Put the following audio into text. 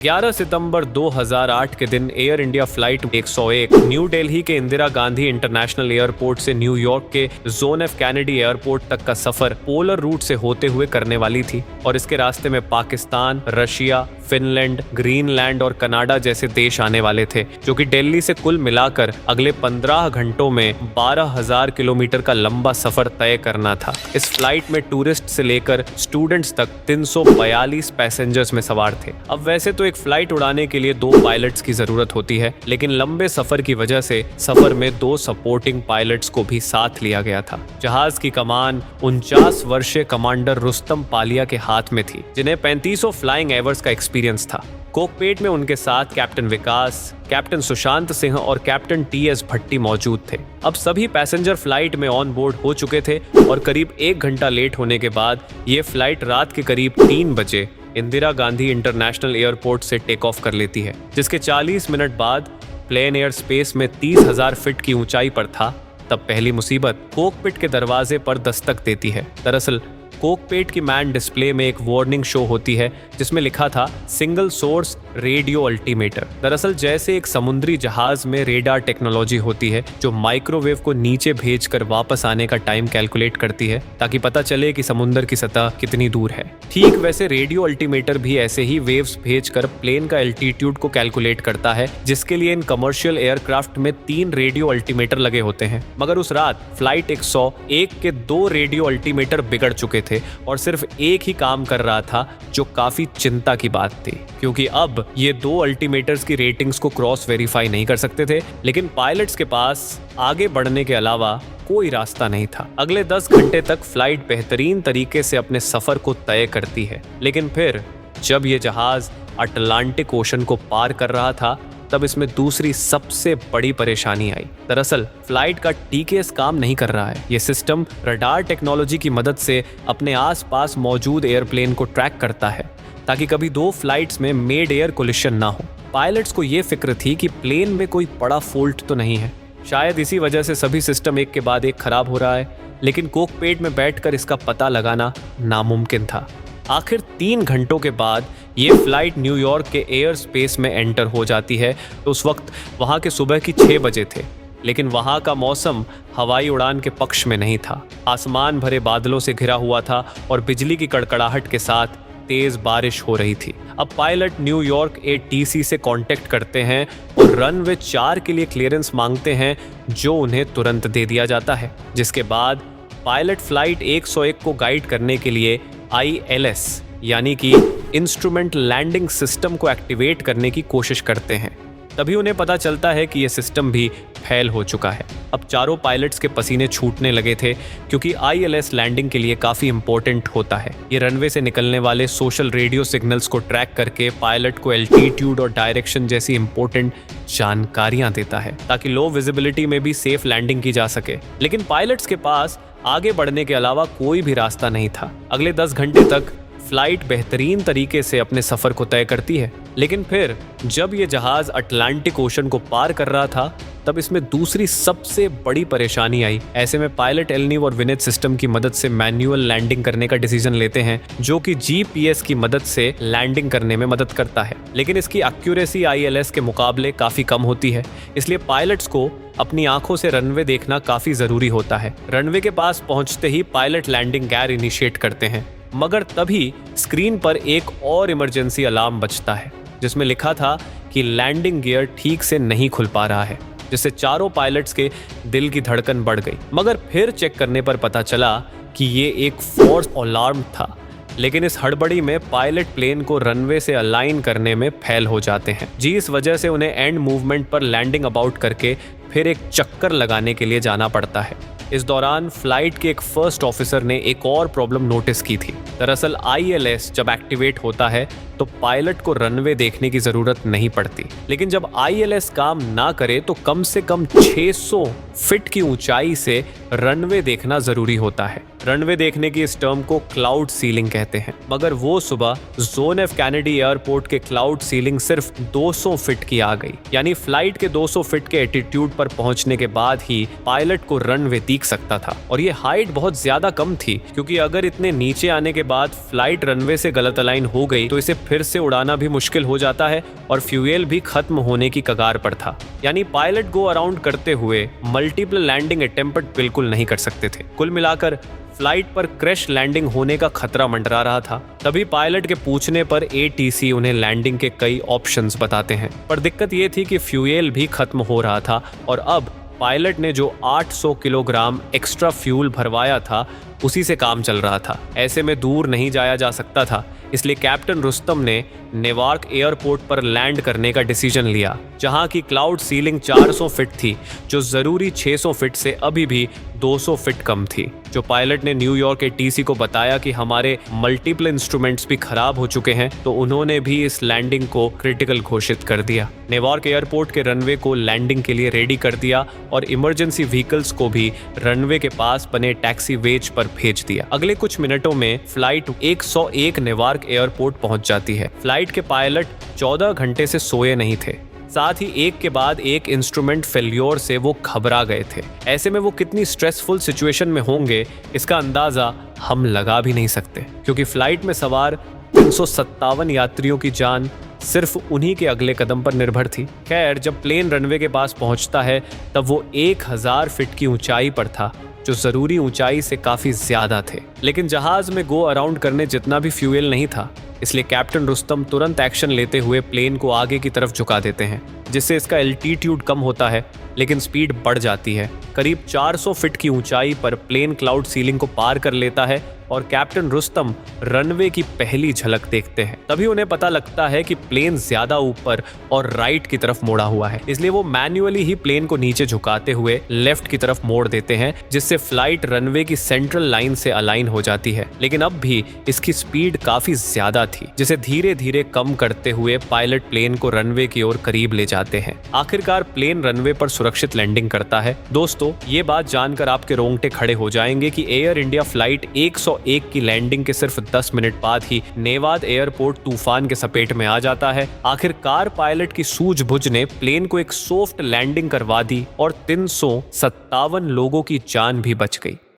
11 सितंबर 2008 के दिन air India flight 101 new Delhi के इंदिरा गांधी इंटरनेशनल एयरपोर्ट से न्यूयॉर्क के जॉन एफ कैनेडी एयरपोर्ट तक का सफर पोलर रूट से होते हुए करने वाली थी और इसके रास्ते में पाकिस्तान, रशिया, फिनलैंड, ग्रीनलैंड और कनाडा जैसे देश आने वाले थे, जो कि दिल्ली से कुल मिलाकर अगले 15 घंटों में 12,000 किलोमीटर का लंबा सफर तय करना था। इस फ्लाइट में टूरिस्ट से लेकर स्टूडेंट्स तक 342 पैसेंजर्स में सवार थे। अब वैसे तो एक फ्लाइट उड़ाने के लिए 2 पायलट्स की जरूरत होती है, लेकिन लंबे सफर की वजह से सफर में 2 सपोर्टिंग पायलट्स को भी साथ लिया गया था। जहाज की कमान 49 वर्षीय कमांडर रुस्तम पालिया के हाथ में थी, जिन्हें 3500 फ्लाइंग एवर्स का एक्सपीरियंस था। कॉकपिट में उनके साथ कैप्टन विकास, कैप्टन सुशांत सिंह और कैप्टन टी.एस. भट्टी मौजूद थे। अब सभी पैसेंजर फ्लाइट में ऑन बोर्ड हो चुके थे और करीब 1 घंटा लेट होने के बाद ये फ्लाइट रात के करीब 3 बजे इंदिरा गांधी इंटरनेशनल एयरपोर्ट से टेक ऑफ कर लेती है, जिसके 40 मिनट बाद प्लेन एयर स्पेस में 30,000 फीट की ऊंचाई पर था। तब पहली मुसीबत कॉकपिट के दरवाजे पर दस्तक देती है। दरअसल कॉकपिट की मैन डिस्प्ले में एक वार्निंग शो होती है जिसमें लिखा था सिंगल सोर्स रेडियो अल्टीमेटर। दरअसल जैसे एक समुद्री जहाज में रेडार टेक्नोलॉजी होती है जो माइक्रोवेव को नीचे भेजकर वापस आने का टाइम कैलकुलेट करती है ताकि पता चले कि समुद्र की सतह कितनी दूर है, ठीक वैसे रेडियो अल्टीमेटर भी ऐसे ही वेव्स भेजकर प्लेन का एल्टीट्यूड को कैलकुलेट करता है, जिसके लिए इन कमर्शियल एयरक्राफ्ट में 3 रेडियो अल्टीमेटर लगे होते हैं। मगर उस रात फ्लाइट 101 के 2 रेडियो अल्टीमेटर बिगड़ चुके थे और सिर्फ एक ही काम कर रहा था, जो काफी चिंता की बात थी, क्योंकि अब ये 2 अल्टीमेटर्स की रेटिंग्स को क्रॉस वेरीफाई नहीं कर सकते थे। लेकिन पायलट्स के पास आगे बढ़ने के अलावा कोई रास्ता नहीं था। अगले 10 घंटे तक फ्लाइट बेहतरीन तरीके से अपने सफर को तय करती है, लेकिन फिर जब ये जहाज अटलांटिक ओशन को पार कर रहा था तब इसमें दूसरी सबसे बड़ी परेशानी आई। दरअसल फ्लाइट का टीकेएस काम नहीं कर रहा है। ये सिस्टम रडार टेक्नोलॉजी की मदद से अपने आसपास मौजूद एयरप्लेन को ट्रैक करता है ताकि कभी 2 फ्लाइट्स में मिड एयर कोलिशन ना हो। पायलट्स को ये फिक्र थी कि प्लेन में कोई बड़ा फॉल्ट तो नहीं है। शायद इसी वजह से सभी सिस्टम एक के बाद एक खराब हो रहा है, लेकिन कॉकपिट में बैठकर इसका पता लगाना नामुमकिन था। आखिर 3 घंटों के बाद ये फ्लाइट न्यूयॉर्क के एयर स्पेस में एंटर हो जाती है। तो उस वक्त वहाँ के सुबह की 6 बजे थे, लेकिन वहाँ का मौसम हवाई उड़ान के पक्ष में नहीं था। आसमान भरे बादलों से घिरा हुआ था और बिजली की कड़कड़ाहट के साथ तेज बारिश हो रही थी। अब पायलट न्यूयॉर्क एटीसी से कांटेक्ट करते हैं और रनवे 4 के लिए क्लियरेंस मांगते हैं, जो उन्हें तुरंत दे दिया जाता है। जिसके बाद पायलट फ्लाइट 101 को गाइड करने के लिए ILS यानी कि इंस्ट्रूमेंट लैंडिंग सिस्टम को एक्टिवेट करने की कोशिश करते हैं। तभी उन्हें पता चलता है कि यह सिस्टम भी फेल हो चुका है। अब चारों पायलट्स के पसीने छूटने लगे थे, क्योंकि ILS लैंडिंग के लिए काफ़ी इंपॉर्टेंट होता है। ये रनवे से निकलने वाले सोशल रेडियो सिग्नल्स को ट्रैक करके पायलट को एल्टीट्यूड और डायरेक्शन जैसी इंपॉर्टेंट जानकारियां देता है, ताकि लो विजिबिलिटी में भी सेफ लैंडिंग की जा सके। लेकिन पायलट्स के पास आगे बढ़ने के अलावा कोई भी रास्ता नहीं था। अगले 10 घंटे तक फ्लाइट बेहतरीन तरीके से अपने सफर को तय करती है, लेकिन फिर जब ये जहाज अटलांटिक ओशन को पार कर रहा था तब इसमें दूसरी सबसे बड़ी परेशानी आई। ऐसे में पायलट एलनीव और विनेट सिस्टम की मदद से मैन्युअल लैंडिंग करने का डिसीजन लेते हैं, जो कि GPS की मदद से लैंडिंग करने में मदद करता है। लेकिन इसकी एक्यूरेसी ILS के मुकाबले काफी कम होती है, इसलिए पायलट्स को अपनी आंखों से रनवे देखना काफी जरूरी होता है। रनवे के पास पहुंचते ही पायलट लैंडिंग गियर इनिशिएट करते हैं, मगर तभी स्क्रीन पर एक और इमरजेंसी अलार्म बजता है, जिसमें लिखा था कि लैंडिंग गियर ठीक से नहीं खुल पा रहा है, जिससे चारों पायलट्स के दिल की धड़कन बढ़ गई। मगर फिर चेक करने पर पता चला कि ये एक फॉल्स अलार्म था। लेकिन इस हड़बड़ी में पायलट प्लेन को रनवे से अलाइन करने में फेल हो जाते हैं, जिस वजह से उन्हें एंड मूवमेंट पर लैंडिंग अबाउट करके फिर एक चक्कर लगाने के लिए जाना पड़ता है। इस दौरान फ्लाइट के एक फर्स्ट ऑफिसर ने एक और प्रॉब्लम नोटिस की थी। दरअसल ILS जब एक्टिवेट होता है तो पायलट को रनवे देखने की जरूरत नहीं पड़ती, लेकिन जब ILS काम ना करे तो कम से कम 600 फीट की ऊंचाई से रनवे देखना जरूरी होता है। रनवे देखने की इस टर्म को क्लाउड सीलिंग कहते हैं। मगर वो सुबह जोन एफ कैनेडी एयरपोर्ट के क्लाउड सीलिंग सिर्फ 200 फीट की आ गई। यानी फ्लाइट के 200 फीट के एटीट्यूड पर पहुंचने के बाद ही पायलट को रनवे दिख सकता था। और ये हाइट बहुत ज्यादा कम थी, क्योंकि अगर इतने नीचे आने के बाद फ्लाइट रनवे से गलत अलाइन हो गई तो इसे फिर से उड़ाना भी मुश्किल हो जाता है और फ्यूएल भी खत्म होने की कगार पर था। यानी पायलट गो अराउंड करते हुए मल्टीपल लैंडिंग अटेम्प्ट बिल्कुल नहीं कर सकते थे। कुल मिलाकर फ्लाइट पर क्रैश लैंडिंग होने का खतरा मंडरा रहा था। तभी पायलट के पूछने पर एटीसी उन्हें लैंडिंग के कई ऑप्शंस बताते हैं, पर दिक्कत ये थी कि फ्यूएल भी खत्म हो रहा था और अब पायलट ने जो 800 किलोग्राम एक्स्ट्रा फ्यूल भरवाया था उसी से काम चल रहा था। ऐसे में दूर नहीं जाया जा सकता था, इसलिए कैप्टन रुस्तम ने नेवार्क एयरपोर्ट पर लैंड करने का डिसीजन लिया, जहां की क्लाउड सीलिंग 400 फीट थी, जो जरूरी 600 फीट से अभी भी 200 फीट कम थी। जो पायलट ने न्यूयॉर्क एटीसी को बताया कि हमारे मल्टीपल इंस्ट्रूमेंट्स भी खराब हो चुके हैं, तो उन्होंने भी इस लैंडिंग को क्रिटिकल घोषित कर दिया। नेवार्क एयरपोर्ट के रनवे को लैंडिंग के लिए रेडी कर दिया और इमरजेंसी व्हीकल्स को भी रनवे के पास बने टैक्सी वेज पर भेज दिया। अगले कुछ मिनटों में फ्लाइट 101 नेवार्क एयरपोर्ट पहुंच जाती है। फ्लाइट के पायलट 14 घंटे से सोए नहीं थे, साथ ही एक के बाद एक इंस्ट्रूमेंट फेल्योर से वो घबरा गए थे। ऐसे में वो कितनी स्ट्रेसफुल सिचुएशन में होंगे इसका अंदाजा हम लगा भी नहीं सकते, क्योंकि फ्लाइट में सवार 357 यात्रियों की जान सिर्फ उन्हीं के अगले कदम पर निर्भर थी। खैर, जब प्लेन रनवे के पास पहुंचता है तब वो 1000 फीट की ऊंचाई पर था, जो जरूरी ऊंचाई से काफी ज्यादा थे। लेकिन जहाज में गो अराउंड करने जितना भी फ्यूएल नहीं था, इसलिए कैप्टन रुस्तम तुरंत एक्शन लेते हुए प्लेन को आगे की तरफ झुका देते हैं, जिससे इसका एल्टीट्यूड कम होता है लेकिन स्पीड बढ़ जाती है। करीब 400 फीट की ऊंचाई पर प्लेन क्लाउड सीलिंग को पार कर लेता है और कैप्टन रुस्तम रनवे की पहली झलक देखते हैं। तभी उन्हें पता लगता है कि प्लेन ज्यादा ऊपर और राइट की तरफ मोड़ा हुआ है, इसलिए वो मैन्युअली ही प्लेन को नीचे झुकाते हुए लेफ्ट की तरफ मोड़ देते हैं, जिससे फ्लाइट रनवे की सेंट्रल लाइन से अलाइन हो जाती है। लेकिन अब भी इसकी स्पीड काफी ज्यादा थी, जिसे धीरे धीरे कम करते हुए पायलट प्लेन को रनवे की ओर करीब ले जाते हैं। आखिरकार प्लेन रनवे पर सुरक्षित लैंडिंग करता है। दोस्तों, ये बात जानकर आपके रोंगटे खड़े हो जाएंगे कि एयर इंडिया फ्लाइट 101 की लैंडिंग के सिर्फ 10 मिनट बाद ही नेवाद एयरपोर्ट तूफान के सपेट में आ जाता है। आखिरकार पायलट की सूझबूझ ने प्लेन को एक सॉफ्ट लैंडिंग करवा दी और 357 लोगों की जान भी बच गई।